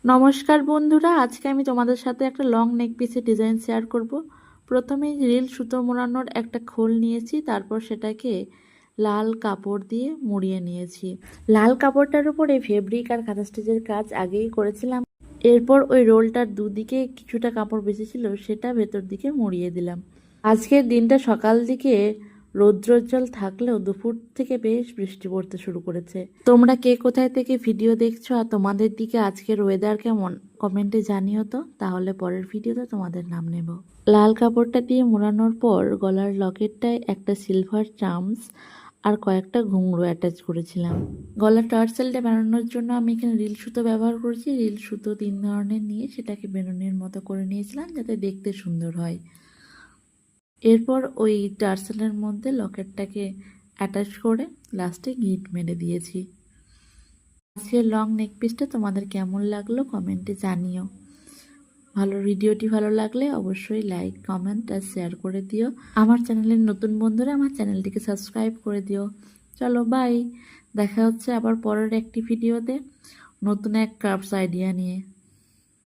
নমস্কার বন্ধুরা, আজকে আমি তোমাদের সাথে একটা লং নেক পিসের ডিজাইন শেয়ার করব। প্রথমেই রিল সুতো মোড়ানোর একটা খোল নিয়েছি, তারপর সেটাকে লাল কাপড় দিয়ে মুড়িয়ে নিয়েছি। লাল কাপড়টার উপরে ফেব্রিক আর কাঁথা স্টিচের কাজ আগেই করেছিলাম। এরপর ওই রোলটার দুদিকে কিছুটা কাপড় বেঁচেছিল, সেটা ভেতর দিকে মুড়িয়ে দিলাম। আজকের দিনটা সকাল দিকে রৌদ্রোজ্জ্বল থাকলেও দুপুর থেকে বেশ বৃষ্টি পড়তে শুরু করেছে। তোমরা কে কোথায় থেকে ভিডিও দেখছো আর তোমাদের দিকে আজকের ওয়েদার কেমন কমেন্টে জানিও তো, তাহলে পরের ভিডিওতে তোমাদের নাম নেব। লাল কাপড়টা দিয়ে মোড়ানোর পর গলার লকেটটায় একটা সিলভার চার্মস আর কয়েকটা ঘুঙরু অ্যাটাচ করেছিলাম। গলার টার্সেলটা বানানোর জন্য আমি এখানে রিল সুতো ব্যবহার করেছি। রিল সুতো 3 ধরনের নিয়ে সেটাকে বেনুনির মতো করে নিয়েছিলাম যাতে দেখতে সুন্দর হয়। এরপর ওই টার্সেলের মধ্যে লকেটটাকে অ্যাটাচ করে লাস্টে গিট মেরে দিয়েছি। আজকের লং নেক পিসটা তোমাদের কেমন লাগলো কমেন্টে জানিও। ভিডিওটি ভালো লাগলে অবশ্যই লাইক, কমেন্ট আর শেয়ার করে দিও। আমার চ্যানেলের নতুন বন্ধুরা আমার চ্যানেলটিকে সাবস্ক্রাইব করে দিও। চলো বাই, দেখা হচ্ছে আবার পরের একটি ভিডিওতে নতুন এক ক্রাফটস আইডিয়া নিয়ে।